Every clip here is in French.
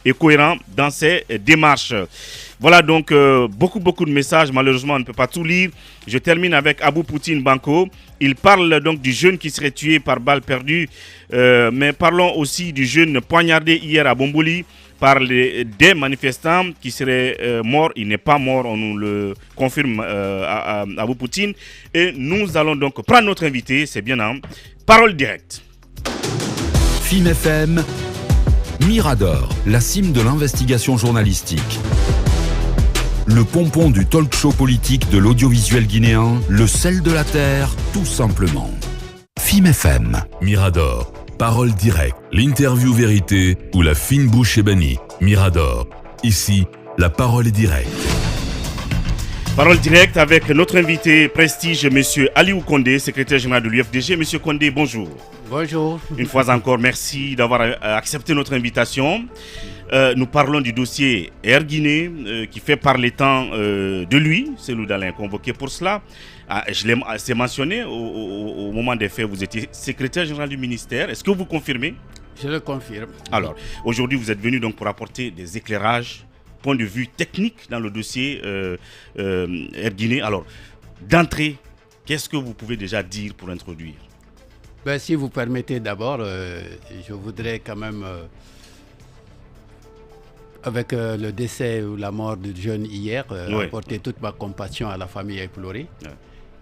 et cohérent dans ses démarches. Voilà donc beaucoup de messages. Malheureusement, on ne peut pas tout lire. Je termine avec Abou Poutine Banco. Il parle donc du jeune qui serait tué par balle perdue. Mais parlons aussi du jeune poignardé hier à Bombouli par des manifestants qui seraient morts. Il n'est pas mort, on nous le confirme à Abou Poutine. Et nous allons donc prendre notre invité, c'est bien en parole directe. FIM FM, Mirador, la cime de l'investigation journalistique. Le pompon du talk show politique de l'audiovisuel guinéen, le sel de la terre, tout simplement. FIM FM, Mirador, parole directe, l'interview vérité ou la fine bouche ébénie. Mirador, ici, la parole est directe. Parole directe avec notre invité prestige, M. Aliou Condé, secrétaire général de l'UFDG. M. Condé, bonjour. Bonjour. Une fois encore, merci d'avoir accepté notre invitation. Nous parlons du dossier Air Guinée qui fait parler tant de lui, Cellou Dalein convoqué pour cela. C'est mentionné au moment des faits, vous étiez secrétaire général du ministère. Est-ce que vous confirmez? Je le confirme. Alors, aujourd'hui, vous êtes venu donc pour apporter des éclairages, point de vue technique dans le dossier Air Guinée. Alors, d'entrée, qu'est-ce que vous pouvez déjà dire pour introduire? Si vous permettez d'abord, je voudrais quand même, avec le décès ou la mort du jeune hier, apporter toute ma compassion à la famille éplorée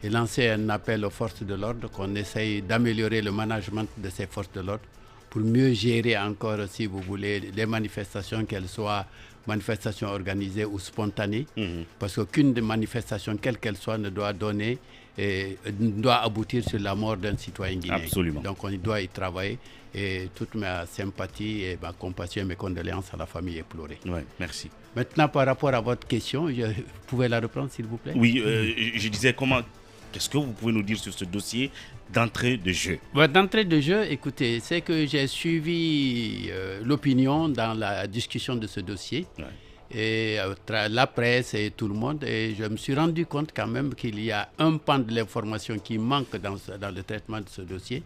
et lancer un appel aux forces de l'ordre qu'on essaye d'améliorer le management de ces forces de l'ordre pour mieux gérer encore, si vous voulez, les manifestations, qu'elles soient manifestations organisées ou spontanées, parce qu'aucune des manifestations, quelle qu'elle soit, ne doit donner et doit aboutir sur la mort d'un citoyen guinéen. Absolument. Donc on doit y travailler et toute ma sympathie et ma compassion et mes condoléances à la famille éplorée. Oui, merci. Maintenant, par rapport à votre question, vous pouvez la reprendre s'il vous plaît? Oui, je disais qu'est-ce que vous pouvez nous dire sur ce dossier d'entrée de jeu? D'entrée de jeu, écoutez, c'est que j'ai suivi l'opinion dans la discussion de ce dossier. Et la presse et tout le monde, et je me suis rendu compte quand même qu'il y a un pan de l'information qui manque dans le traitement de ce dossier.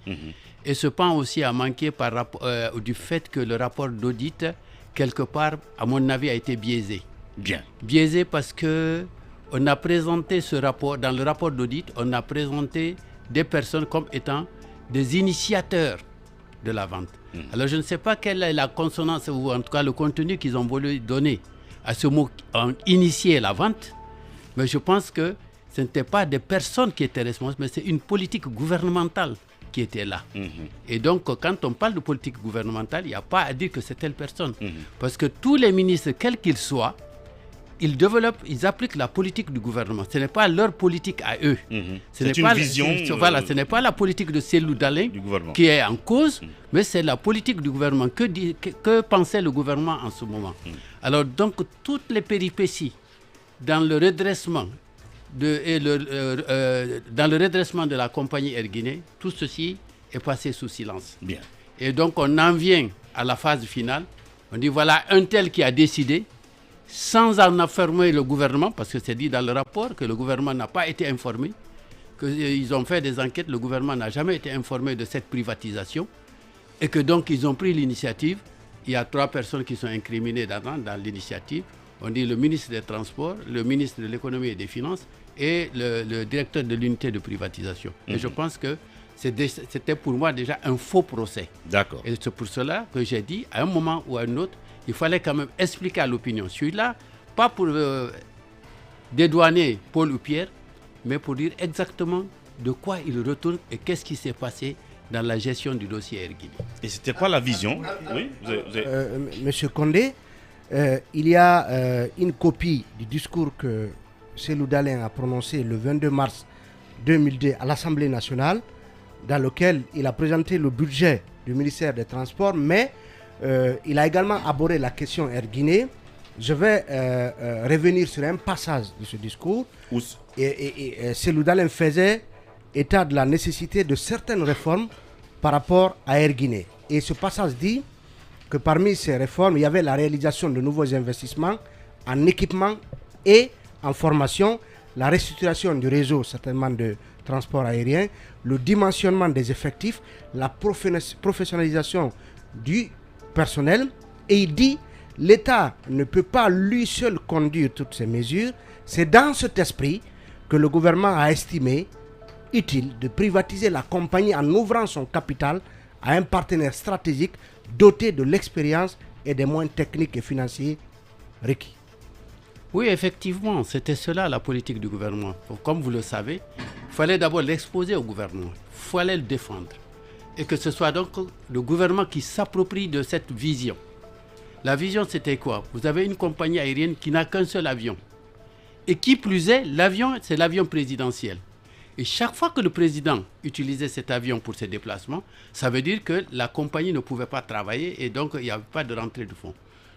Et ce pan aussi a manqué par rapport du fait que le rapport d'audit, quelque part, à mon avis, a été biaisé. Bien. Biaisé parce que on a présenté ce rapport, dans le rapport d'audit, on a présenté des personnes comme étant des initiateurs de la vente. Alors je ne sais pas quelle est la consonance, ou en tout cas le contenu qu'ils ont voulu donner à ce mot initier la vente, mais je pense que ce n'étaient pas des personnes qui étaient responsables, mais c'est une politique gouvernementale qui était là. Et donc, quand on parle de politique gouvernementale, il n'y a pas à dire que c'est telle personne. Parce que tous les ministres, quels qu'ils soient, ils appliquent la politique du gouvernement. Ce n'est pas leur politique à eux. C'est une vision. Ce n'est pas la politique de Cellou Dalein qui est en cause, mais c'est la politique du gouvernement. Que pensait le gouvernement en ce moment? Alors, donc, toutes les péripéties dans le redressement dans le redressement de la compagnie Air Guinée, tout ceci est passé sous silence. Bien. Et donc, on en vient à la phase finale. On dit, voilà un tel qui a décidé, sans en informer le gouvernement, parce que c'est dit dans le rapport que le gouvernement n'a pas été informé, qu'ils ont fait des enquêtes, le gouvernement n'a jamais été informé de cette privatisation, et que donc ils ont pris l'initiative. Il y a 3 personnes qui sont incriminées dans l'initiative. On dit le ministre des Transports, le ministre de l'Économie et des Finances et le directeur de l'unité de privatisation. Et je pense que c'était pour moi déjà un faux procès. D'accord. Et c'est pour cela que j'ai dit, à un moment ou à un autre, il fallait quand même expliquer à l'opinion. Celui-là, pas pour dédouaner Paul ou Pierre, mais pour dire exactement de quoi il retourne et qu'est-ce qui s'est passé dans la gestion du dossier Air Guinée. Et c'était quoi la vision? Oui, Monsieur Condé, il y a une copie du discours que Cellou Dalein a prononcé le 22 mars 2002 à l'Assemblée nationale, dans lequel il a présenté le budget du ministère des Transports, mais il a également abordé la question Air Guinée. Je vais revenir sur un passage de ce discours. Et Cellou Dalein faisait état de la nécessité de certaines réformes par rapport à Air Guinée. Et ce passage dit que parmi ces réformes, il y avait la réalisation de nouveaux investissements en équipement et en formation, la restructuration du réseau certainement de transport aérien, le dimensionnement des effectifs, la professionnalisation du personnel, et il dit l'État ne peut pas lui seul conduire toutes ces mesures. C'est dans cet esprit que le gouvernement a estimé utile de privatiser la compagnie en ouvrant son capital à un partenaire stratégique doté de l'expérience et des moyens techniques et financiers requis. Oui, effectivement, c'était cela la politique du gouvernement. Comme vous le savez, il fallait d'abord l'exposer au gouvernement, il fallait le défendre. Et que ce soit donc le gouvernement qui s'approprie de cette vision. La vision, c'était quoi? Vous avez une compagnie aérienne qui n'a qu'un seul avion. Et qui plus est, l'avion, c'est l'avion présidentiel. Et chaque fois que le président utilisait cet avion pour ses déplacements, ça veut dire que la compagnie ne pouvait pas travailler et donc il n'y avait pas de rentrée de fonds.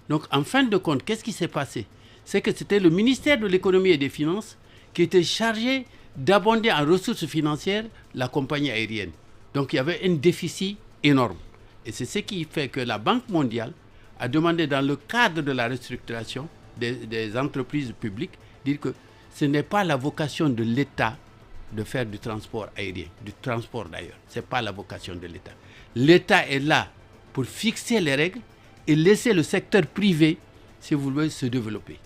Donc en fin de compte, qu'est-ce qui s'est passé? C'est que c'était le ministère de l'économie et des finances qui était chargé d'abonder en ressources financières la compagnie aérienne. Donc il y avait un déficit énorme. Et c'est ce qui fait que la Banque mondiale a demandé dans le cadre de la restructuration des entreprises publiques, dire que ce n'est pas la vocation de l'État de faire du transport aérien, du transport d'ailleurs. Ce n'est pas la vocation de l'État. L'État est là pour fixer les règles et laisser le secteur privé, si vous voulez, se développer.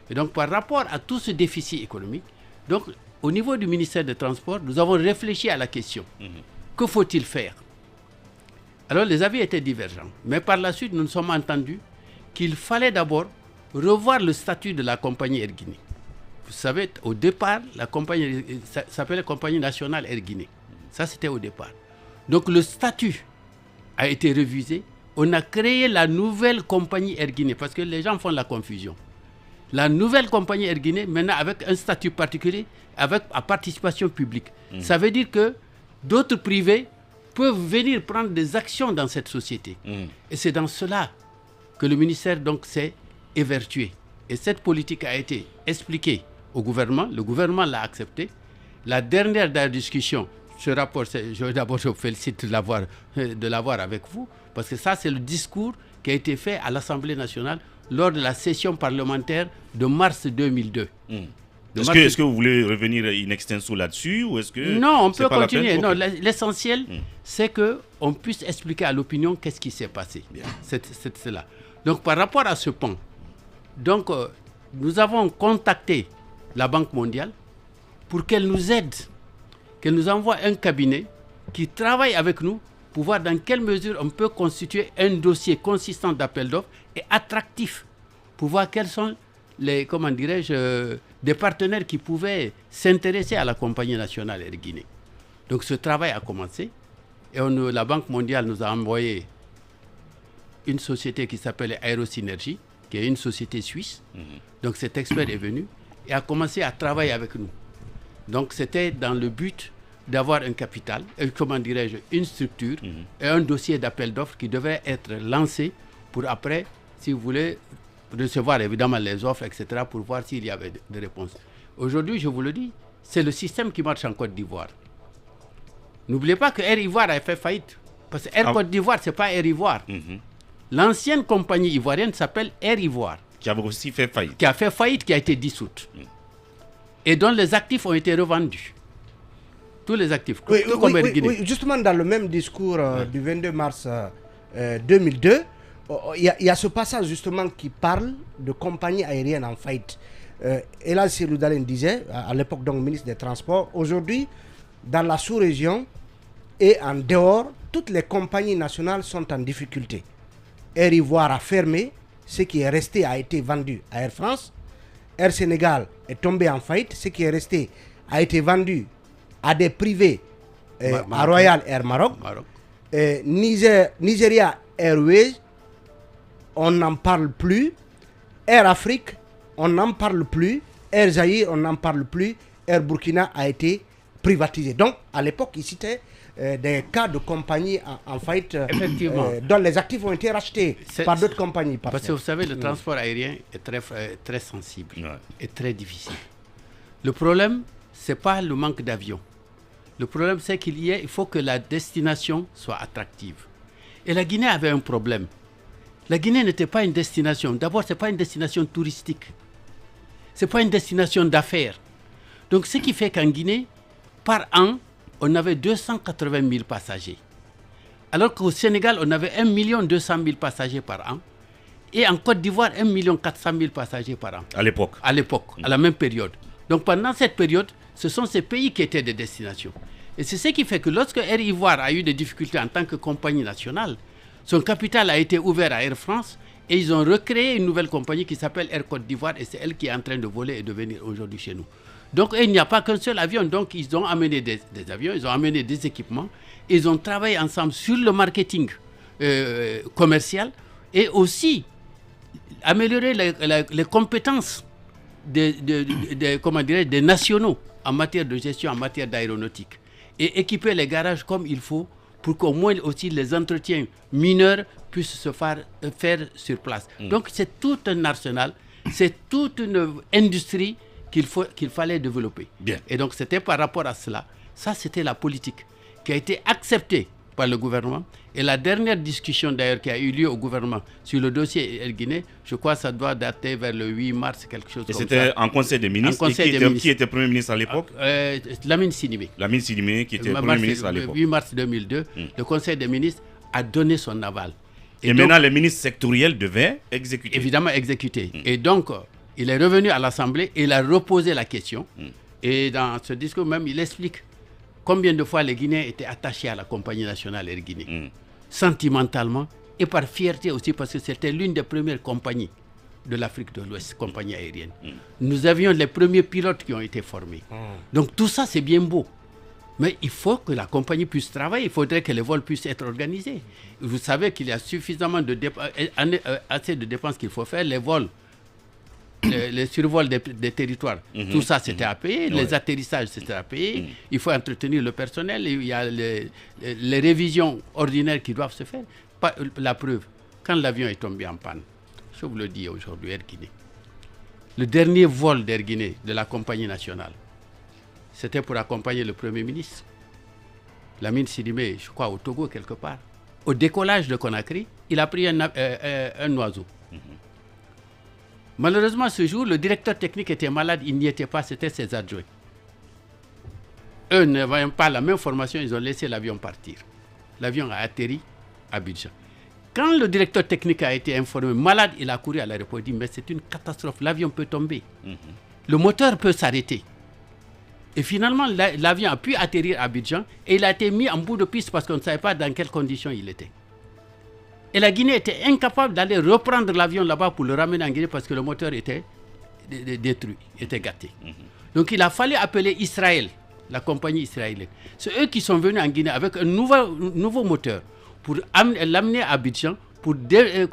Et donc par rapport à tout ce déficit économique, donc, au niveau du ministère des Transports, nous avons réfléchi à la question. Que faut-il faire? Alors les avis étaient divergents. Mais par la suite, nous nous sommes entendus qu'il fallait d'abord revoir le statut de la compagnie Air Guinée. Vous savez, au départ, la compagnie s'appelait Compagnie nationale Air Guinée. Ça, c'était au départ. Donc le statut a été révisé. On a créé la nouvelle compagnie Air Guinée, parce que les gens font la confusion. La nouvelle compagnie Air Guinée, maintenant avec un statut particulier, avec à participation publique. Ça veut dire que d'autres privés peuvent venir prendre des actions dans cette société. Et c'est dans cela que le ministère donc s'est évertué. Et cette politique a été expliquée au gouvernement. Le gouvernement l'a accepté. La dernière discussion, ce rapport, d'abord je vous félicite de l'avoir avec vous, parce que ça c'est le discours qui a été fait à l'Assemblée nationale lors de la session parlementaire de mars 2002. Est-ce que vous voulez revenir in extenso là-dessus ou est-ce que non, on peut pas continuer. Non, l'essentiel, c'est qu'on puisse expliquer à l'opinion qu'est-ce qui s'est passé. C'est cela. Donc, par rapport à ce point, donc, nous avons contacté la Banque mondiale pour qu'elle nous aide, qu'elle nous envoie un cabinet qui travaille avec nous pour voir dans quelle mesure on peut constituer un dossier consistant d'appel d'offres et attractif pour voir quels sont les, comment dirais-je, des partenaires qui pouvaient s'intéresser à la compagnie nationale Air Guinée. Donc ce travail a commencé et la Banque mondiale nous a envoyé une société qui s'appelle Aérosynergie, qui est une société suisse. Donc cet expert est venu et a commencé à travailler avec nous. Donc c'était dans le but d'avoir un capital, comment dirais-je, une structure et un dossier d'appel d'offres qui devait être lancé pour après, si vous voulez, recevoir évidemment les offres, etc., pour voir s'il y avait des réponses. Aujourd'hui, je vous le dis, c'est le système qui marche en Côte d'Ivoire. N'oubliez pas que Air Ivoire a fait faillite. Parce que Air Côte d'Ivoire, ce n'est pas Air Ivoire. L'ancienne compagnie ivoirienne s'appelle Air Ivoire. Qui a aussi fait faillite. Qui a fait faillite, qui a été dissoute. Et dont les actifs ont été revendus. Tous les actifs. Oui, justement, dans le même discours du 22 mars 2002, il y a ce passage justement qui parle de compagnies aériennes en faillite. Elal Sirou Dalen disait, à l'époque donc ministre des Transports, aujourd'hui, dans la sous-région et en dehors, toutes les compagnies nationales sont en difficulté. Air Ivoire a fermé, ce qui est resté a été vendu à Air France. Air Sénégal est tombé en faillite, ce qui est resté a été vendu à des privés, à Royal Air Maroc. Nigeria Airways, on n'en parle plus. Air Afrique, on n'en parle plus. Air Zaïre, on n'en parle plus. Air Burkina a été privatisé. Donc, à l'époque, il citait des cas de compagnies en faillite dont les actifs ont été rachetés par d'autres compagnies. Parce que vous savez, le transport aérien est très sensible et très difficile. Le problème, ce n'est pas le manque d'avions. Le problème, c'est qu'il faut que la destination soit attractive. Et la Guinée avait un problème. La Guinée n'était pas une destination. D'abord, ce n'est pas une destination touristique. Ce n'est pas une destination d'affaires. Donc, ce qui fait qu'en Guinée, par an, on avait 280 000 passagers. Alors qu'au Sénégal, on avait 1 200 000 passagers par an. Et en Côte d'Ivoire, 1 400 000 passagers par an. À l'époque. À l'époque, à la même période. Donc pendant cette période, ce sont ces pays qui étaient des destinations. Et c'est ce qui fait que lorsque Air Ivoire a eu des difficultés en tant que compagnie nationale, son capital a été ouvert à Air France et ils ont recréé une nouvelle compagnie qui s'appelle Air Côte d'Ivoire et c'est elle qui est en train de voler et de venir aujourd'hui chez nous. Donc il n'y a pas qu'un seul avion, donc ils ont amené des avions, ils ont amené des équipements, ils ont travaillé ensemble sur le marketing commercial et aussi améliorer les compétences des nationaux en matière de gestion, en matière d'aéronautique et équiper les garages comme il faut pour qu'au moins aussi les entretiens mineurs puissent se faire sur place. Donc c'est tout un arsenal, c'est toute une industrie qu'il fallait développer. Bien. Et donc c'était par rapport à cela, ça c'était la politique qui a été acceptée par le gouvernement. Et la dernière discussion d'ailleurs qui a eu lieu au gouvernement sur le dossier Air Guinée, je crois que ça doit dater vers le 8 mars, quelque chose comme ça. Et c'était en Conseil des ministres. Qui était Premier ministre à l'époque? Lamine Sidibé. Lamine Sidibé qui était Premier ministre à l'époque. Le 8 mars 2002, le Conseil des ministres a donné son aval. Et donc, maintenant, les ministres sectoriels devaient exécuter. Évidemment, exécuter. Et donc, il est revenu à l'Assemblée et il a reposé la question. Et dans ce discours même, il explique combien de fois les Guinéens étaient attachés à la compagnie nationale Air Guinée. Sentimentalement et par fierté aussi parce que c'était l'une des premières compagnies de l'Afrique de l'Ouest, compagnie aérienne. Nous avions les premiers pilotes qui ont été formés. Donc tout ça, c'est bien beau. Mais il faut que la compagnie puisse travailler, il faudrait que les vols puissent être organisés. Vous savez qu'il y a suffisamment assez de dépenses qu'il faut faire, les vols, les survols des territoires, tout ça c'était à payer, les atterrissages c'était à payer, il faut entretenir le personnel, il y a les révisions ordinaires qui doivent se faire. La preuve, quand l'avion est tombé en panne, je vous le dis aujourd'hui, Air Guinée, le dernier vol d'Air Guinée de la compagnie nationale, c'était pour accompagner le Premier ministre, Lamine Sidibé, je crois au Togo quelque part. Au décollage de Conakry, il a pris un oiseau. Malheureusement, ce jour, le directeur technique était malade, il n'y était pas, c'était ses adjoints. Eux, ne voyant pas la même formation, ils ont laissé l'avion partir. L'avion a atterri à Abidjan. Quand le directeur technique a été informé, malade, il a couru à l'aéroport, il dit, mais c'est une catastrophe, l'avion peut tomber. Le moteur peut s'arrêter. Et finalement, l'avion a pu atterrir à Abidjan et il a été mis en bout de piste parce qu'on ne savait pas dans quelles conditions il était. Et la Guinée était incapable d'aller reprendre l'avion là-bas pour le ramener en Guinée parce que le moteur était détruit, était gâté. Donc il a fallu appeler Israël, la compagnie israélienne. C'est eux qui sont venus en Guinée avec un nouveau moteur pour l'amener à Abidjan, pour dépanner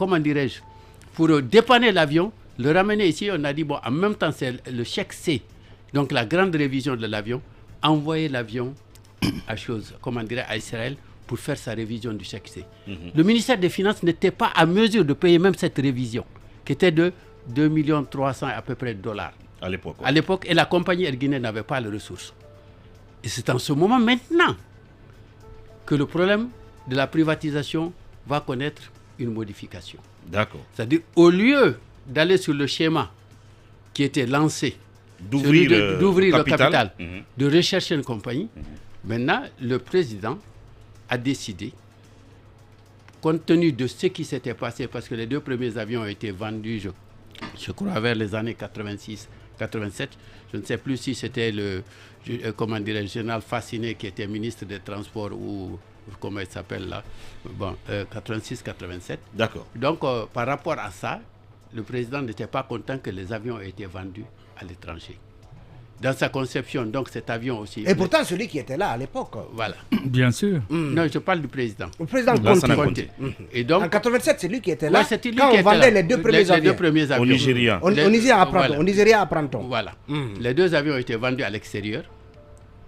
l'avion, le ramener ici. On a dit, bon, en même temps, c'est le chèque C, donc la grande révision de l'avion, envoyer l'avion à Israël, pour faire sa révision du chèque C. Le ministère des Finances n'était pas à mesure de payer même cette révision, qui était de 2 300 000 à peu près de dollars. À l'époque. À l'époque, et la compagnie Air Guinée n'avait pas les ressources. Et c'est en ce moment maintenant que le problème de la privatisation va connaître une modification. D'accord. C'est-à-dire, au lieu d'aller sur le schéma qui était lancé, d'ouvrir le capital, de rechercher une compagnie, maintenant, le président a décidé, compte tenu de ce qui s'était passé, parce que les 2 premiers avions ont été vendus, je crois, vers les années 86, 87. Je ne sais plus si c'était le général Fasciné qui était ministre des Transports ou comment il s'appelle là. Bon, 86, 87. D'accord. Donc, par rapport à ça, le président n'était pas content que les avions aient été vendus à l'étranger. Dans sa conception, donc cet avion aussi. Et pourtant, celui qui était là à l'époque. Voilà. Bien sûr. Non, je parle du président. Le président Conté. Et donc, en 87, c'est lui qui était là. C'est lui quand qui on vendait là. les 2 premiers avions. Au Nigeria. Au Nigeria à Pranton. Voilà. Les 2 avions ont été vendus à l'extérieur.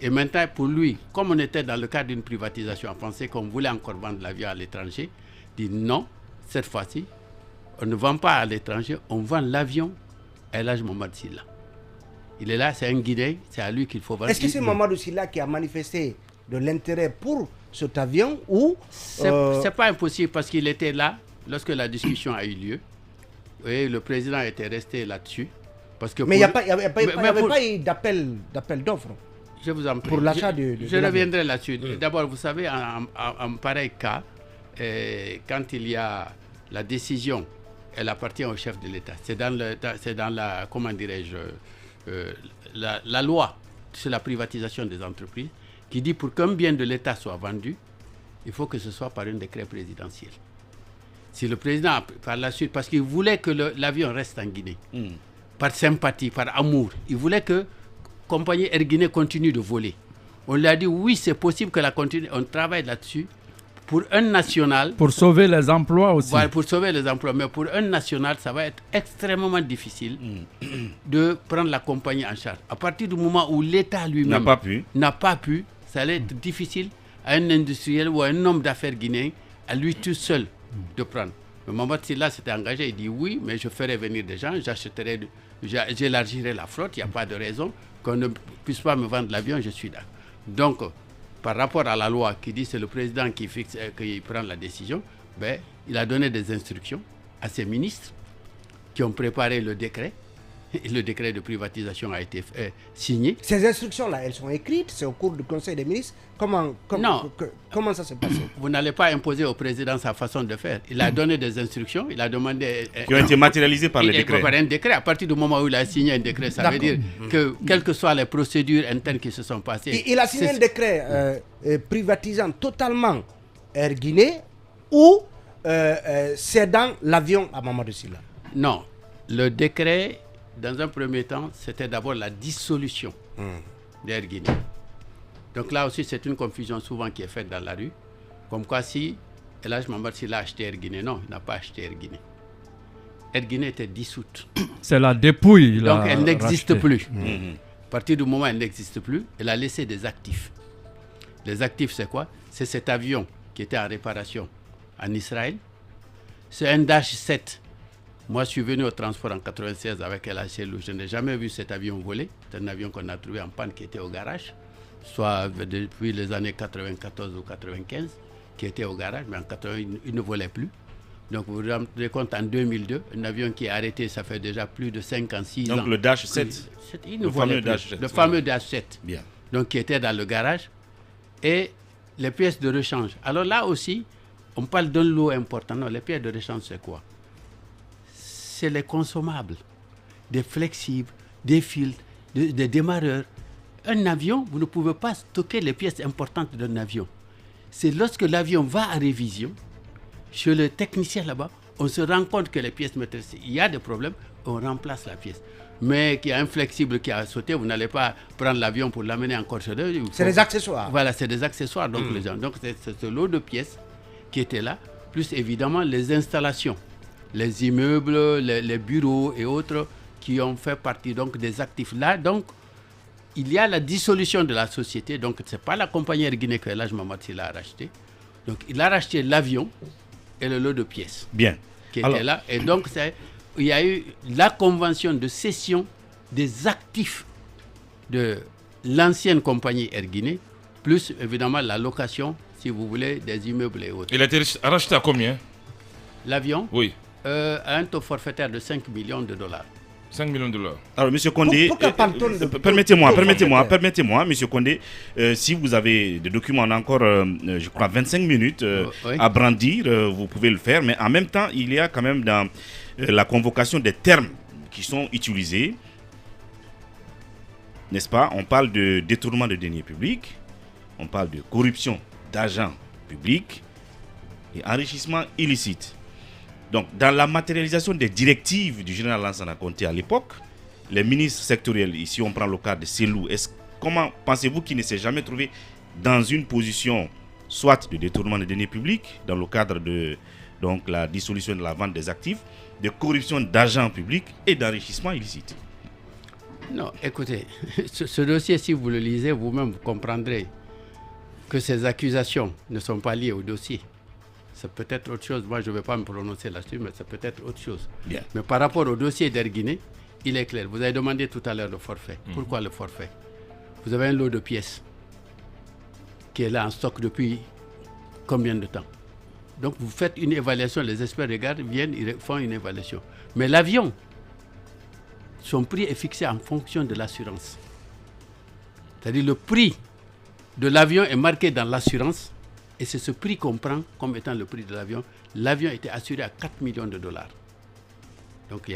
Et maintenant, pour lui, comme on était dans le cadre d'une privatisation, on pensait qu'on voulait encore vendre l'avion à l'étranger. Il dit non, cette fois-ci, on ne vend pas à l'étranger, on vend l'avion à El Hadj Mohamed Silla. Il est là, c'est un Guinéen, c'est à lui qu'il faut vendre. Est-ce que c'est Mamadou Silla qui a manifesté de l'intérêt pour cet avion ou c'est pas impossible parce qu'il était là lorsque la discussion a eu lieu. Et le président était resté là-dessus. Parce que mais il n'y avait pas eu d'appel d'offres. Je vous en prie. Pour l'achat de je reviendrai là-dessus. D'abord, vous savez, en pareil cas, quand il y a la décision elle appartient au chef de l'État. C'est dans la, comment dirais-je, la loi sur la privatisation des entreprises qui dit pour qu'un bien de l'État soit vendu, il faut que ce soit par un décret présidentiel. Si le président, par la suite, parce qu'il voulait que l'avion reste en Guinée, par sympathie, par amour, il voulait que compagnie Air Guinée continue de voler. On lui a dit oui, c'est possible que la continue, on travaille là-dessus. Pour un national... Pour sauver les emplois aussi. Voilà, pour sauver les emplois. Mais pour un national, ça va être extrêmement difficile de prendre la compagnie en charge. À partir du moment où l'État lui-même n'a pas pu, ça allait être difficile à un industriel ou à un homme d'affaires guinéen, à lui tout seul, de prendre. Mais Mamadou Sylla s'était engagé, il dit oui, mais je ferai venir des gens, j'élargirai la flotte, il n'y a pas de raison qu'on ne puisse pas me vendre l'avion, je suis là. Donc, par rapport à la loi qui dit que c'est le président qui fixe, qui prend la décision, ben, il a donné des instructions à ses ministres qui ont préparé le décret. Le décret de privatisation a été signé. Ces instructions-là, elles sont écrites, c'est au cours du Conseil des ministres. Comment ça s'est passé? Vous n'allez pas imposer au président sa façon de faire. Il a donné des instructions, il a demandé... qui ont été matérialisées par le décret. Par un décret. À partir du moment où il a signé un décret, ça veut dire que, quelles que soient les procédures internes qui se sont passées... Il a signé un décret privatisant totalement Air Guinée ou cédant l'avion à Mamadou Sylla? Non. Le décret... Dans un premier temps, c'était d'abord la dissolution d'Air Guinée. Donc là aussi, c'est une confusion souvent qui est faite dans la rue. Comme quoi, si El Hadj Mamadou Sylla a acheté Air Guinée, non, il n'a pas acheté Air Guinée. Air Guinée était dissoute. C'est la dépouille. Donc elle n'existe plus. À partir du moment où elle n'existe plus, elle a laissé des actifs. Les actifs, c'est quoi? C'est cet avion qui était en réparation en Israël. C'est un Dash 7. Moi, je suis venu au transport en 1996 avec El Hadj Sellou. Je n'ai jamais vu cet avion voler. C'est un avion qu'on a trouvé en panne qui était au garage, soit depuis les années 94 ou 95, qui était au garage, mais en 80, il ne volait plus. Donc, vous vous rendez compte, en 2002, un avion qui est arrêté, ça fait déjà plus de 56 ans. Donc, le Dash 7, le fameux Dash 7. Le fameux Dash 7. Bien. Donc, qui était dans le garage. Et les pièces de rechange. Alors là aussi, on parle d'un lot important. Non, les pièces de rechange, c'est quoi? C'est les consommables, des flexibles, des filtres, des démarreurs. Un avion, vous ne pouvez pas stocker les pièces importantes d'un avion. C'est lorsque l'avion va à révision, chez le technicien là-bas, on se rend compte que les pièces maîtrisées, il y a des problèmes, on remplace la pièce. Mais qu'il y a un flexible qui a sauté, vous n'allez pas prendre l'avion pour l'amener encore chez eux. C'est des accessoires. Voilà, c'est des accessoires. Donc, les gens. Donc c'est ce lot de pièces qui était là, plus évidemment les installations. Les immeubles, les bureaux et autres qui ont fait partie donc des actifs là. Donc, il y a la dissolution de la société. Donc, ce n'est pas la compagnie Air Guinée que El Hadj Mamadou Sylla a racheté. Donc, il a racheté l'avion et le lot de pièces. Bien. Qui étaient là. Et donc, il y a eu la convention de cession des actifs de l'ancienne compagnie Air Guinée, plus évidemment la location, si vous voulez, des immeubles et autres. Il a été racheté à combien? L'avion? Oui. À un taux forfaitaire de 5 millions de dollars. 5 millions de dollars. Alors, M. Condé, permettez-moi, M. Condé, si vous avez des documents, on a encore, je crois, 25 minutes à brandir, vous pouvez le faire, mais en même temps, il y a quand même dans la convocation des termes qui sont utilisés, n'est-ce pas? On parle de détournement de deniers publics, on parle de corruption d'agents publics et enrichissement illicite. Donc, dans la matérialisation des directives du général Lansana Conté à l'époque, les ministres sectoriels, ici on prend le cas de Sellou, comment pensez-vous qu'il ne s'est jamais trouvé dans une position soit de détournement de deniers publics, dans le cadre de donc, la dissolution de la vente des actifs, de corruption d'agents publics et d'enrichissement illicite? Non, écoutez, ce dossier, si vous le lisez, vous-même, vous comprendrez que ces accusations ne sont pas liées au dossier. C'est peut-être autre chose. Moi, je ne vais pas me prononcer là-dessus, mais c'est peut-être autre chose. Bien. Mais par rapport au dossier d'Air Guinée, il est clair. Vous avez demandé tout à l'heure le forfait. Pourquoi le forfait? Vous avez un lot de pièces qui est là en stock depuis combien de temps? Donc, vous faites une évaluation. Les experts regardent, viennent, ils font une évaluation. Mais l'avion, son prix est fixé en fonction de l'assurance. C'est-à-dire le prix de l'avion est marqué dans l'assurance. Et c'est ce prix qu'on prend comme étant le prix de l'avion. L'avion était assuré à 4 millions de dollars. Donc,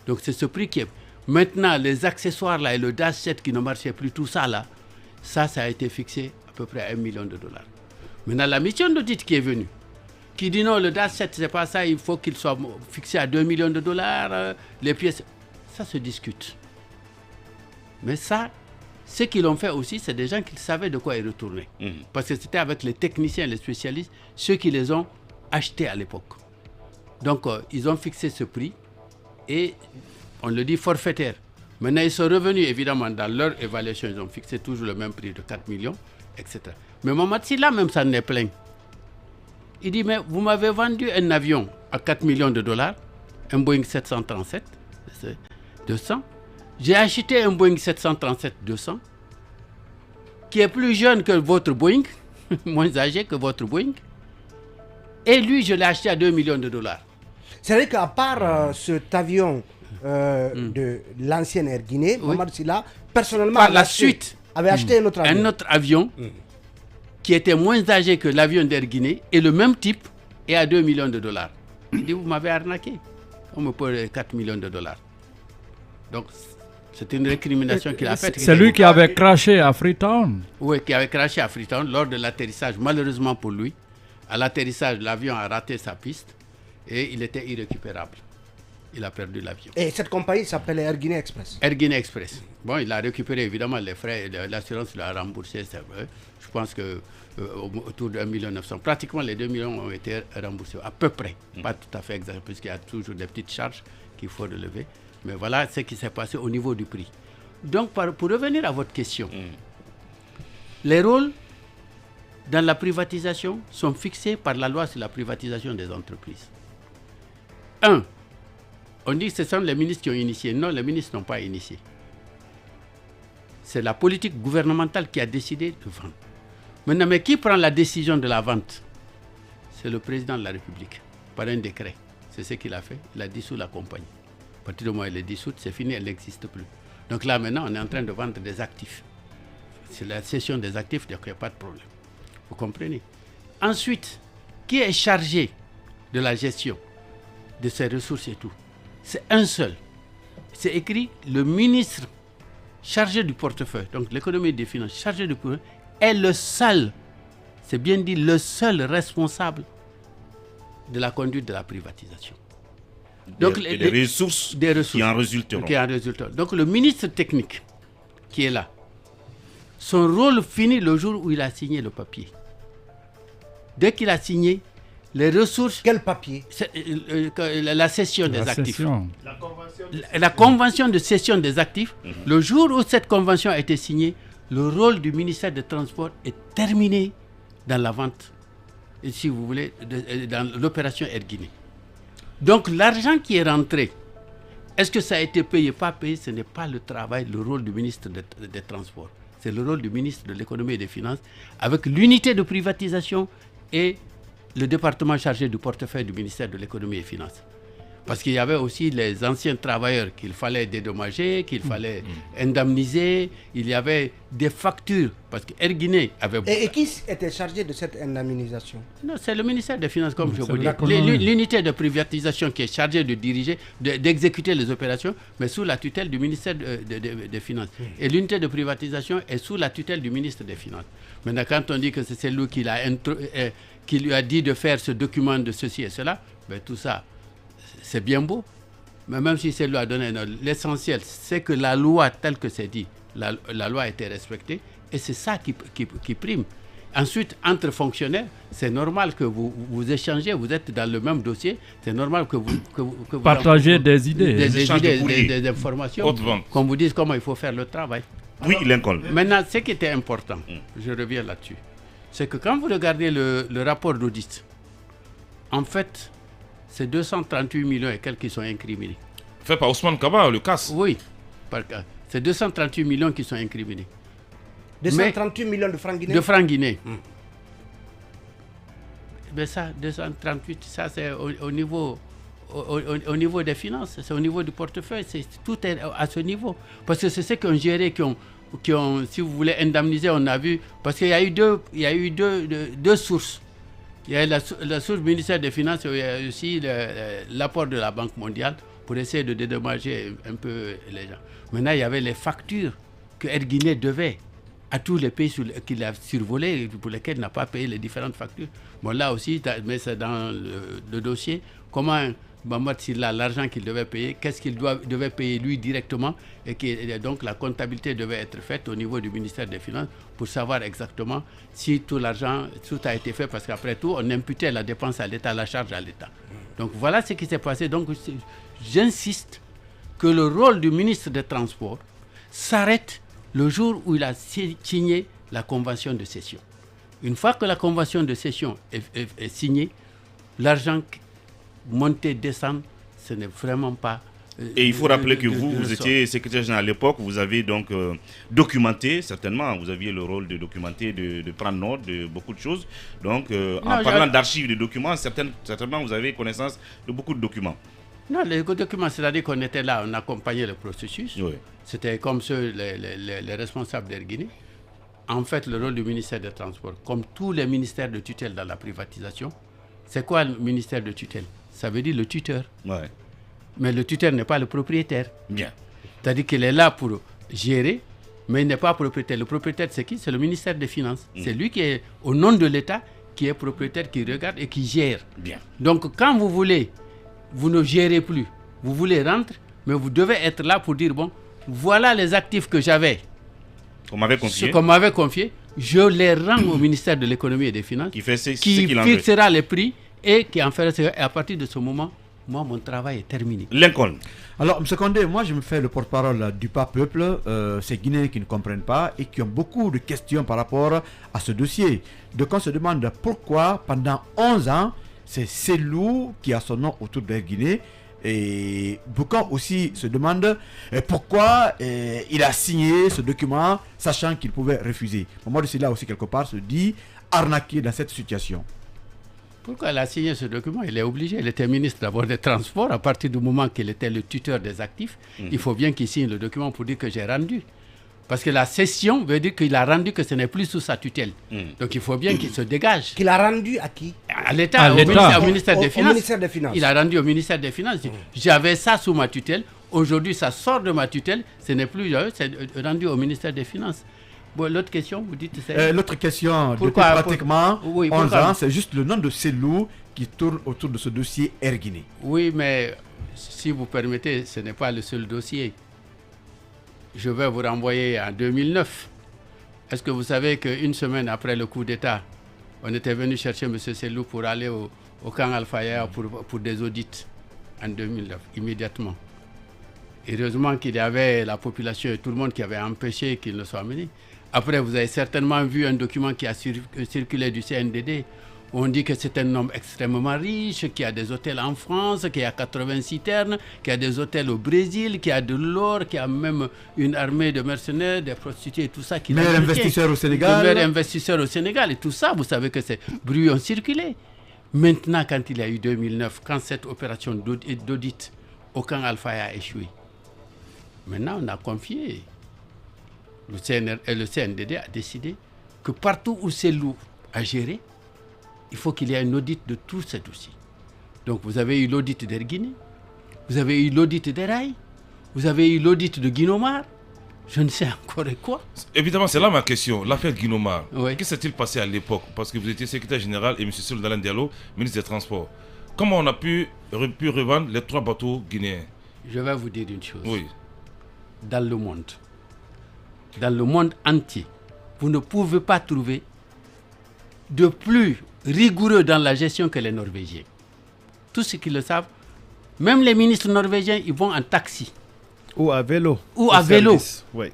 donc c'est ce prix qui est... Maintenant, les accessoires là et le Dash 7 qui ne marchait plus, tout ça là, ça a été fixé à peu près à $1 million. Maintenant, la mission d'audit qui est venue, qui dit non, le Dash 7, c'est pas ça, il faut qu'il soit fixé à $2 millions, les pièces, ça se discute. Mais ça, ceux qui l'ont fait aussi, c'est des gens qui savaient de quoi ils retournaient. Parce que c'était avec les techniciens, les spécialistes, ceux qui les ont achetés à l'époque. Donc, ils ont fixé ce prix et on le dit forfaitaire. Maintenant, ils sont revenus, évidemment, dans leur évaluation, ils ont fixé toujours le même prix de 4 millions, etc. Mais Mohamed Sylla, même, ça en est plein. Il dit, mais vous m'avez vendu un avion à $4 millions, un Boeing 737, 200. J'ai acheté un Boeing 737-200, qui est plus jeune que votre Boeing, moins âgé que votre Boeing. Et lui, je l'ai acheté à $2 millions. C'est vrai qu'à part cet avion de l'ancienne Air Guinée, Mohamed Sylla, personnellement, par la suite, avait acheté un autre avion. Un autre avion qui était moins âgé que l'avion d'Air Guinée et le même type et à $2 millions. Il dit, vous m'avez arnaqué. On me paye $4 millions. Donc, c'est une récrimination qu'il a faite. C'est lui qui avait craché à Freetown. Oui, qui avait craché à Freetown lors de l'atterrissage. Malheureusement pour lui, à l'atterrissage, l'avion a raté sa piste et il était irrécupérable. Il a perdu l'avion. Et cette compagnie s'appelle Air Guinée Express. Air Guinée Express. Bon, il a récupéré évidemment les frais, l'assurance lui a remboursé. Je pense que autour de $1,9 million. Pratiquement les $2 millions ont été remboursés, à peu près. Pas tout à fait exact, puisqu'il y a toujours des petites charges qu'il faut relever. Mais voilà ce qui s'est passé au niveau du prix. Donc, pour revenir à votre question, les rôles dans la privatisation sont fixés par la loi sur la privatisation des entreprises. 1. On dit que ce sont les ministres qui ont initié. Non, les ministres n'ont pas initié. C'est la politique gouvernementale qui a décidé de vendre. Maintenant, mais qui prend la décision de la vente? C'est le président de la République, par un décret. C'est ce qu'il a fait. Il a dissous la compagnie. À partir du moment où elle est dissoute, c'est fini, elle n'existe plus. Donc là, maintenant, on est en train de vendre des actifs. C'est la cession des actifs, donc il n'y a pas de problème. Vous comprenez? Ensuite, qui est chargé de la gestion de ces ressources et tout? C'est un seul. C'est écrit, le ministre chargé du portefeuille, donc l'économie et des finances, chargé du portefeuille, est le seul, c'est bien dit, le seul responsable de la conduite de la privatisation. Donc, les ressources qui en résulteront. Donc le ministre technique qui est là, son rôle finit le jour où il a signé le papier. Dès qu'il a signé, les ressources... Quel papier? La cession des actifs. La convention de cession des actifs, le jour où cette convention a été signée, le rôle du ministère des Transports est terminé dans la vente, et si vous voulez, dans l'opération Air Guinée. Donc l'argent qui est rentré, est-ce que ça a été payé, pas payé? Ce n'est pas le travail, le rôle du ministre des Transports. C'est le rôle du ministre de l'Économie et des Finances, avec l'unité de privatisation et le département chargé du portefeuille du ministère de l'Économie et des Finances. Parce qu'il y avait aussi les anciens travailleurs qu'il fallait dédommager, qu'il fallait indemniser. Il y avait des factures, parce qu'Air Guinée avait... Et qui était chargé de cette indemnisation? Non, c'est le ministère des Finances, comme je vous dis. L'unité de privatisation qui est chargée de diriger, d'exécuter les opérations, mais sous la tutelle du ministère des Finances. Et l'unité de privatisation est sous la tutelle du ministre des Finances. Maintenant, quand on dit que c'est lui qui lui a dit de faire ce document de ceci et cela, ben, tout ça, c'est bien beau. Mais même si c'est lui a donné, l'essentiel, c'est que la loi, telle que c'est dit, la loi a été respectée, et c'est ça qui prime. Ensuite, entre fonctionnaires, c'est normal que vous échangez, vous êtes dans le même dossier, c'est normal que vous partagez des idées. Des informations, qu'on vous dise comment il faut faire le travail. Oui, Lincoln. Maintenant, ce qui était important, je reviens là-dessus, c'est que quand vous regardez le rapport d'audit, en fait, c'est 238 millions et quelques qui sont incriminés. Fait par Ousmane Kaba, le casse. Oui, c'est 238 millions qui sont incriminés. 238 millions de francs guinéens. De francs guinéens. Mais ça, 238, ça c'est au niveau des finances, c'est au niveau du portefeuille, tout est à ce niveau. Parce que c'est ceux qui ont géré, qui ont, si vous voulez, indemnisé, on a vu, parce qu'il y a eu deux sources Il y a la source du ministère des Finances, il y a aussi l'apport de la Banque mondiale pour essayer de dédommager un peu les gens. Maintenant, il y avait les factures que Air Guinée devait à tous les pays qu'il a survolés, pour lesquels il n'a pas payé les différentes factures. Bon, là aussi, mais c'est dans le dossier, comment Mamadou Sylla, l'argent qu'il devait payer, qu'est-ce qu'il devait payer lui directement, et donc la comptabilité devait être faite au niveau du ministère des Finances pour savoir exactement si tout l'argent, tout a été fait, parce qu'après tout, on imputait la dépense à l'État, la charge à l'État. Donc voilà ce qui s'est passé. Donc j'insiste que le rôle du ministre des Transports s'arrête le jour où il a signé la convention de cession. Une fois que la convention de cession est signée, l'argent monter, descendre, ce n'est vraiment pas... Et il faut rappeler que vous étiez secrétaire général à l'époque, vous avez donc documenté, certainement, vous aviez le rôle de documenter, de prendre note de beaucoup de choses. Donc, en parlant d'archives de documents, certainement, vous avez connaissance de beaucoup de documents. Non, les documents, c'est-à-dire qu'on était là, on accompagnait le processus. Oui. C'était comme ceux, les responsables d'Air Guinée. En fait, le rôle du ministère des Transports, comme tous les ministères de tutelle dans la privatisation, c'est quoi le ministère de tutelle? Ça veut dire le tuteur. Ouais. Mais le tuteur n'est pas le propriétaire. Bien. C'est-à-dire qu'il est là pour gérer, mais il n'est pas propriétaire. Le propriétaire, c'est qui? C'est le ministère des Finances. C'est lui qui est, au nom de l'État, qui est propriétaire, qui regarde et qui gère. Bien. Donc, quand vous voulez, vous ne gérez plus. Vous voulez rentrer, mais vous devez être là pour dire, bon, voilà les actifs que j'avais. Qu'on m'avait confié. Ce qu'on m'avait confié, je les rends au ministère de l'économie et des finances, qui fixera les prix et qui en fera. Et à partir de ce moment, moi, mon travail est terminé. Lincoln. Alors, M. Condé, moi, je me fais le porte-parole du peuple, ces Guinéens qui ne comprennent pas et qui ont beaucoup de questions par rapport à ce dossier. Donc, on se demande pourquoi, pendant 11 ans, c'est Cellou qui a son nom autour de la Guinée. Et beaucoup aussi se demandent pourquoi il a signé ce document, sachant qu'il pouvait refuser. Mamadou Sylla aussi, quelque part, se dit arnaqué dans cette situation. Pourquoi il a signé ce document? Il est obligé. Il était ministre d'abord des Transports. À partir du moment qu'il était le tuteur des actifs, il faut bien qu'il signe le document pour dire que j'ai rendu. Parce que la cession veut dire qu'il a rendu, que ce n'est plus sous sa tutelle. Donc il faut bien qu'il se dégage. Qu'il a rendu à qui? À l'État, au ministère des Finances. Au ministère des Finances. Il a rendu au ministère des Finances. J'avais ça sous ma tutelle. Aujourd'hui, ça sort de ma tutelle. Ce n'est plus, c'est rendu au ministère des Finances. Bon, l'autre question, vous dites c'est... L'autre question, depuis pratiquement 11 ans, c'est juste le nom de Cellou qui tourne autour de ce dossier Air Guinée. Oui, mais si vous permettez, ce n'est pas le seul dossier. Je vais vous renvoyer en 2009. Est-ce que vous savez qu'une semaine après le coup d'État, on était venu chercher M. Cellou pour aller au camp Al-Faya pour des audits en 2009, immédiatement. Heureusement qu'il y avait la population et tout le monde qui avait empêché qu'il ne soit amené. Après, vous avez certainement vu un document qui a circulé du CNDD. On dit que c'est un homme extrêmement riche, qui a des hôtels en France, qui a 80 citernes, qui a des hôtels au Brésil, qui a de l'or, qui a même une armée de mercenaires, des prostituées et tout ça. Meilleur investisseur au Sénégal. Meilleur investisseur au Sénégal et tout ça, vous savez que ces bruits ont circulé. Maintenant, quand il y a eu 2009, quand cette opération d'audit au camp Al-Faya a échoué, maintenant on a confié. Le CNDD a décidé que partout où Cellou a géré, il faut qu'il y ait un audit de tous ces dossiers. Donc vous avez eu l'audit d'Air Guinée, vous avez eu l'audit d'Erail, vous avez eu l'audit de Guinomar, je ne sais encore quoi. Évidemment, c'est là ma question. L'affaire Guinomar, oui. Qu'est-ce qui s'est-il passé à l'époque? Parce que vous étiez secrétaire général et M. Cellou Dalein Diallo, ministre des Transports. Comment on a pu revendre les 3 bateaux guinéens? Je vais vous dire une chose. Oui. Dans le monde entier, vous ne pouvez pas trouver de plus rigoureux dans la gestion que les Norvégiens. Tous ceux qui le savent, même les ministres norvégiens, ils vont en taxi. Ou à vélo. Ou à vélo. Oui.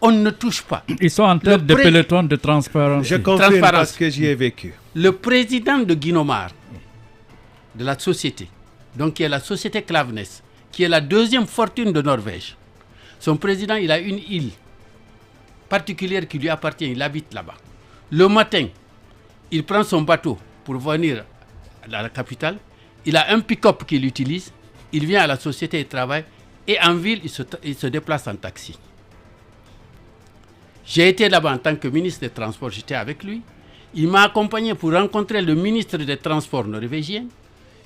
On ne touche pas. Ils sont en tête de peloton de transparence. Je confirme parce que j'y ai vécu. Le président de Guinomar, de la société, donc qui est la société Klaveness, qui est la 2e fortune de Norvège, son président, il a une île particulière qui lui appartient, il habite là-bas. Le matin, il prend son bateau pour venir à la capitale, il a un pick-up qu'il utilise, il vient à la société, il travaille, et en ville, il se déplace en taxi. J'ai été là-bas en tant que ministre des Transports, j'étais avec lui. Il m'a accompagné pour rencontrer le ministre des Transports norvégien.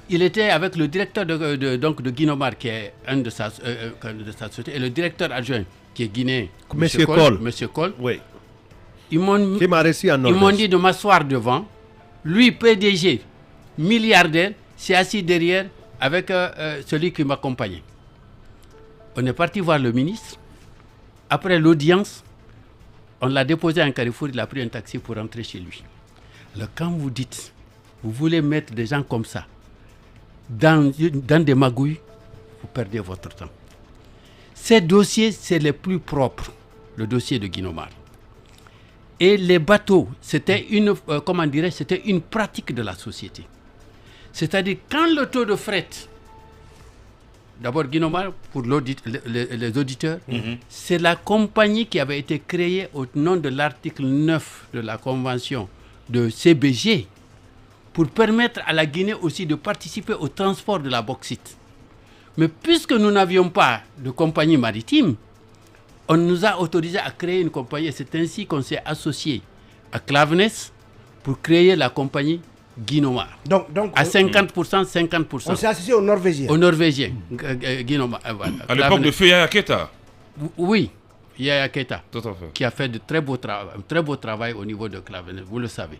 Il était avec le directeur de Guinomar, qui est un de sa société, et le directeur adjoint, qui est guinéen, Monsieur Kohl. Monsieur Kohl. Oui. Ils m'ont Qui m'a reçu en Norvège. Ils m'ont dit de m'asseoir devant. Lui, PDG, milliardaire, s'est assis derrière avec celui qui m'accompagnait. On est parti voir le ministre. Après l'audience, on l'a déposé à un carrefour, il a pris un taxi pour rentrer chez lui. Alors quand vous dites, vous voulez mettre des gens comme ça dans des magouilles, vous perdez votre temps. Ces dossiers, c'est les plus propres, le dossier de Guinomar. Et les bateaux, c'était c'était une pratique de la société. C'est-à-dire, quand le taux de fret, d'abord Guinomar, pour les auditeurs, c'est la compagnie qui avait été créée au nom de l'article 9 de la convention de CBG pour permettre à la Guinée aussi de participer au transport de la bauxite. Mais puisque nous n'avions pas de compagnie maritime, on nous a autorisé à créer une compagnie et c'est ainsi qu'on s'est associé à Klaveness pour créer la compagnie Guinomar. Donc à 50%, 50%. On s'est associé aux Norvégiens. Aux Norvégiens. Guinomar. À l'époque de Feu Yaya Keita. Oui, Yaya Keita. Tout à fait. Qui a fait de très beau travail au niveau de Klaveness, vous le savez.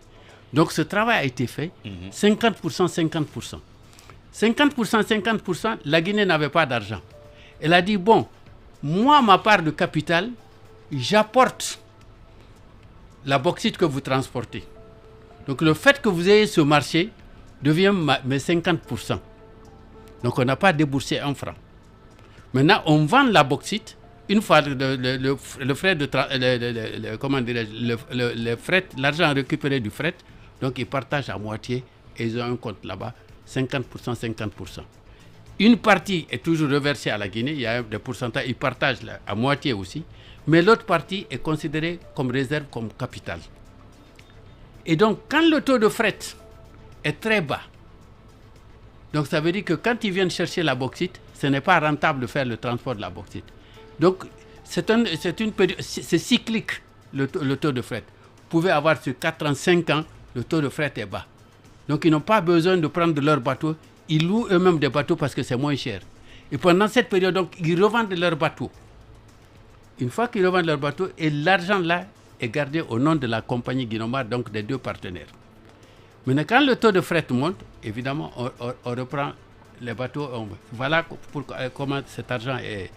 Donc ce travail a été fait, 50%, 50%. 50%, 50%, la Guinée n'avait pas d'argent. Elle a dit, bon, moi, ma part de capital, j'apporte la bauxite que vous transportez. Donc le fait que vous ayez ce marché devient mes 50%. Donc on n'a pas déboursé un franc. Maintenant, on vend la bauxite. Une fois le frais le fret, l'argent récupéré du fret, donc ils partagent à moitié et ils ont un compte là-bas, 50%, 50%. Une partie est toujours reversée à la Guinée, il y a des pourcentages, ils partagent à moitié aussi, mais l'autre partie est considérée comme réserve, comme capital. Et donc, quand le taux de fret est très bas, donc ça veut dire que quand ils viennent chercher la bauxite, ce n'est pas rentable de faire le transport de la bauxite. Donc, c'est cyclique, le taux de fret. Vous pouvez avoir sur 4 ans, 5 ans, le taux de fret est bas. Donc, ils n'ont pas besoin de prendre leur bateau. Ils louent eux-mêmes des bateaux parce que c'est moins cher. Et pendant cette période, donc, ils revendent leurs bateaux. Une fois qu'ils revendent leurs bateaux, et l'argent là est gardé au nom de la compagnie Guinomar, donc des deux partenaires. Maintenant, quand le taux de fret monte, évidemment, on reprend les bateaux. Voilà comment cet argent est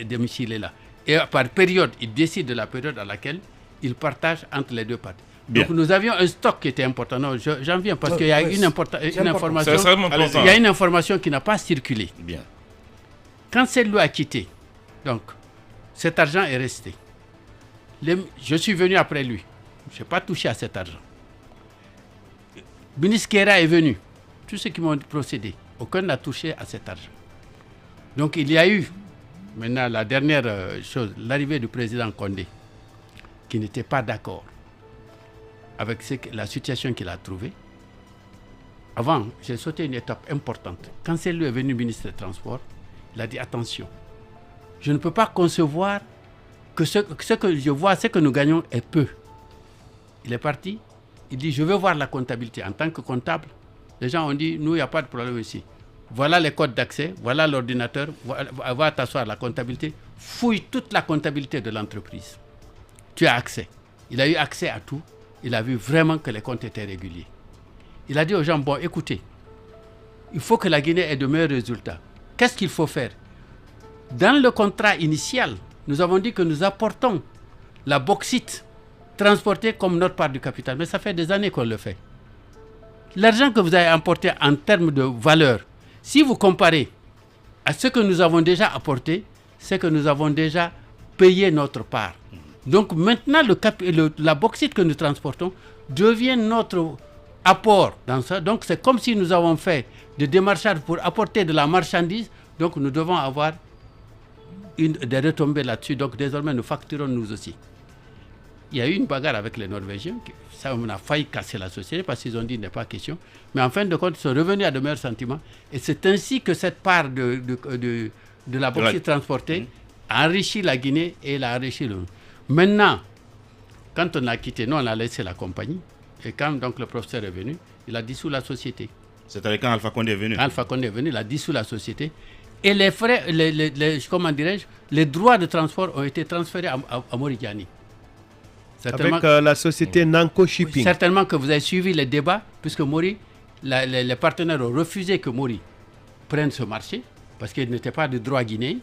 domicilé là. Et par période, ils décident de la période à laquelle ils partagent entre les deux parties. Bien. Donc nous avions un stock qui était important. Non, j'en viens parce qu'il y a une information. Il y a une information qui n'a pas circulé. Bien. Quand cette loi a quitté, donc cet argent est resté. Je suis venu après lui. Je n'ai pas touché à cet argent. Biniskera est venu. Tous ceux qui m'ont procédé, aucun n'a touché à cet argent. Donc il y a eu, maintenant la dernière chose, l'arrivée du président Condé, qui n'était pas d'accord avec la situation qu'il a trouvée. Avant, j'ai sauté une étape importante. Quand c'est lui est venu ministre des Transports, il a dit attention, je ne peux pas concevoir que ce que je vois, ce que nous gagnons est peu. Il est parti, il dit je veux voir la comptabilité. En tant que comptable, les gens ont dit nous, il n'y a pas de problème ici. Voilà les codes d'accès, voilà l'ordinateur, va t'asseoir la comptabilité, fouille toute la comptabilité de l'entreprise. Tu as accès. Il a eu accès à tout. Il a vu vraiment que les comptes étaient réguliers. Il a dit aux gens, bon, écoutez, il faut que la Guinée ait de meilleurs résultats. Qu'est-ce qu'il faut faire? Dans le contrat initial, nous avons dit que nous apportons la bauxite transportée comme notre part du capital. Mais ça fait des années qu'on le fait. L'argent que vous avez apporté en termes de valeur, si vous comparez à ce que nous avons déjà apporté, c'est que nous avons déjà payé notre part. Donc maintenant, la bauxite que nous transportons devient notre apport dans ça. Donc c'est comme si nous avons fait des démarchages pour apporter de la marchandise. Donc nous devons avoir des retombées là-dessus. Donc désormais, nous facturons nous aussi. Il y a eu une bagarre avec les Norvégiens. Ça, on a failli casser la société parce qu'ils ont dit qu'il n'est pas question. Mais en fin de compte, ils sont revenus à de meilleurs sentiments. Et c'est ainsi que cette part de la bauxite transportée a enrichi la Guinée et l'a enrichi le... Maintenant, Quand on a quitté, nous on a laissé la compagnie. Et quand donc le professeur est venu, il a dissous la société. C'est-à-dire quand Alpha Condé est venu. Alpha Condé est venu, il a dissous la société. Et les frais, comment dirais-je, les droits de transport ont été transférés à Morigiani. Avec la société Nanko Shipping. Certainement que vous avez suivi les débats, puisque Mori, les partenaires ont refusé que Mori prenne ce marché, parce qu'il n'était pas de droit guinéen.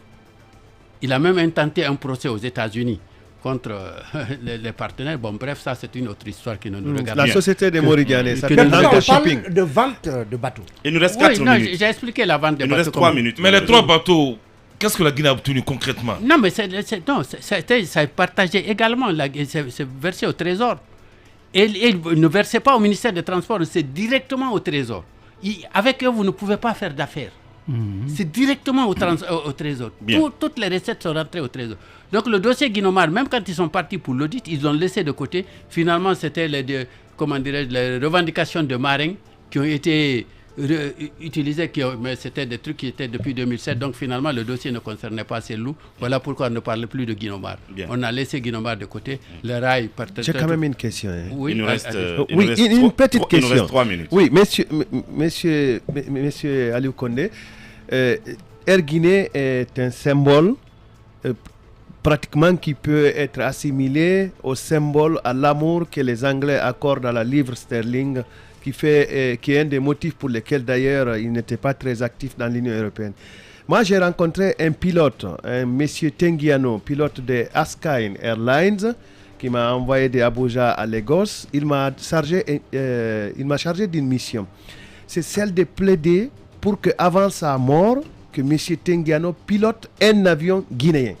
Il a même intenté un procès aux États-Unis contre les partenaires. Bon, bref, ça, c'est une autre histoire qui ne nous regarde pas. La société de Morigiani s'appelle On Nanko Shipping. parle de vente de bateaux. Il nous reste 4 minutes. J'ai expliqué la vente des bateaux. Il nous reste 3 minutes. Mais les 3 bateaux, qu'est-ce que la Guinée a obtenu concrètement? Non, mais ça est partagé également, c'est versé au Trésor. Et il ne versait pas au ministère des Transports, c'est directement au Trésor. Avec eux, vous ne pouvez pas faire d'affaires. C'est directement au Trésor. Toutes les recettes sont rentrées au Trésor. Donc le dossier Guinomar, même quand ils sont partis pour l'audit, ils ont laissé de côté. Finalement, c'était les revendications de marins qui ont été utilisées, mais c'était des trucs qui étaient depuis 2007. Donc finalement, le dossier ne concernait pas ces loups. Voilà pourquoi on ne parle plus de Guinomar. On a laissé Guinomar de côté. Le rail partait. J'ai quand même une question. Oui, il nous reste, une petite question. Il nous reste 3 minutes. Oui, monsieur Aliou Condé, Air Guinée est un symbole pratiquement qui peut être assimilé au symbole, à l'amour que les Anglais accordent à la livre sterling, qui est un des motifs pour lesquels d'ailleurs ils n'étaient pas très actifs dans l'Union européenne. Moi, j'ai rencontré un pilote, un monsieur Tengiano, pilote de Askine Airlines, qui m'a envoyé de Abuja à Lagos. Il m'a chargé d'une mission. C'est celle de plaider pour qu'avant sa mort, que M. Tengiano pilote un avion guinéen.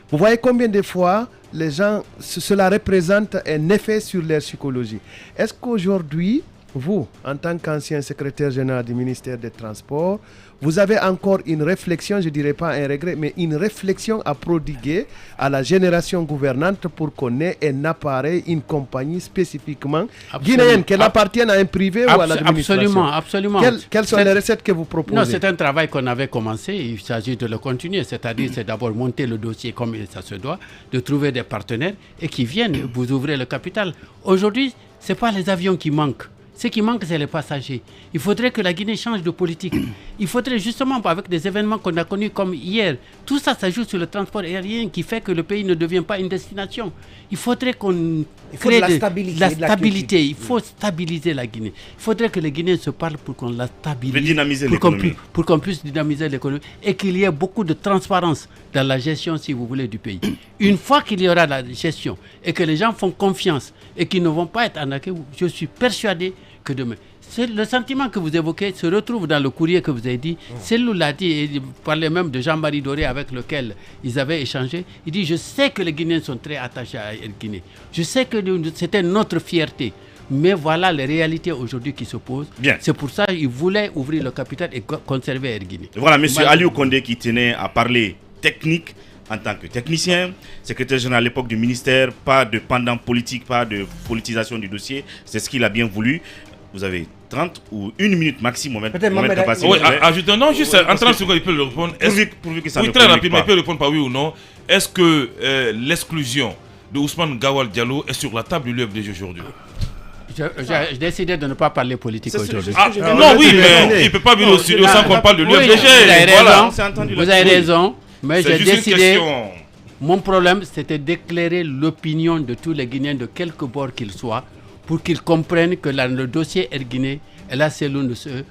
Vous voyez combien de fois les gens, cela représente un effet sur leur psychologie. Est-ce qu'aujourd'hui, vous, en tant qu'ancien secrétaire général du ministère des Transports, vous avez encore une réflexion, je ne dirais pas un regret, mais une réflexion à prodiguer à la génération gouvernante pour qu'on ait un appareil, une compagnie spécifiquement guinéenne, qu'elle appartienne à un privé ou à l'administration? Absolument. Quelles sont les recettes que vous proposez? Non, c'est un travail qu'on avait commencé, il s'agit de le continuer, c'est-à-dire c'est d'abord monter le dossier comme ça se doit, de trouver des partenaires et qui viennent vous ouvrir le capital. Aujourd'hui, ce n'est pas les avions qui manquent. Ce qui manque, c'est les passagers. Il faudrait que la Guinée change de politique. Il faudrait justement, avec des événements qu'on a connus comme hier, tout ça s'ajoute sur le transport aérien qui fait que le pays ne devient pas une destination. Il faudrait qu'on crée de la stabilité. Il faut stabiliser la Guinée. Il faudrait que les Guinéens se parlent pour qu'on la stabilise, pour qu'on puisse dynamiser l'économie et qu'il y ait beaucoup de transparence dans la gestion, si vous voulez, du pays. Une fois qu'il y aura la gestion et que les gens font confiance et qu'ils ne vont pas être arnaqués, je suis persuadé que demain. Le sentiment que vous évoquez se retrouve dans le courrier que vous avez dit. Cellou l'a dit, et il parlait même de Jean-Marie Doré avec lequel ils avaient échangé. Il dit, je sais que les Guinéens sont très attachés à Air Guinée. Je sais que c'était notre fierté. Mais voilà les réalités aujourd'hui qui se posent. Bien. C'est pour ça qu'ils voulaient ouvrir le capital et conserver Air Guinée. Voilà, M. Aliou Condé qui tenait à parler technique en tant que technicien, secrétaire général à l'époque du ministère, pas de pendant politique, pas de politisation du dossier. C'est ce qu'il a bien voulu. Vous avez 30 ou 1 minute maximum. Oui, ajoutez, non, juste en 30 secondes, il peut le répondre. Pourvu que ça oui, ne très rapidement, pas. il peut répondre par oui ou non. Est-ce que l'exclusion de Ousmane Gawal Diallo est sur la table de l'UFDG aujourd'hui? J'ai décidé de ne pas parler politique aujourd'hui. Non, oui, mais il ne peut pas venir au studio sans qu'on parle de l'UFDG. Vous avez raison, mais j'ai décidé. Mon problème, c'était d'éclairer l'opinion de tous les Guinéens, de quelque bord qu'ils soient, pour qu'ils comprennent que le dossier Air Guinée, et là, c'est l'un de ceux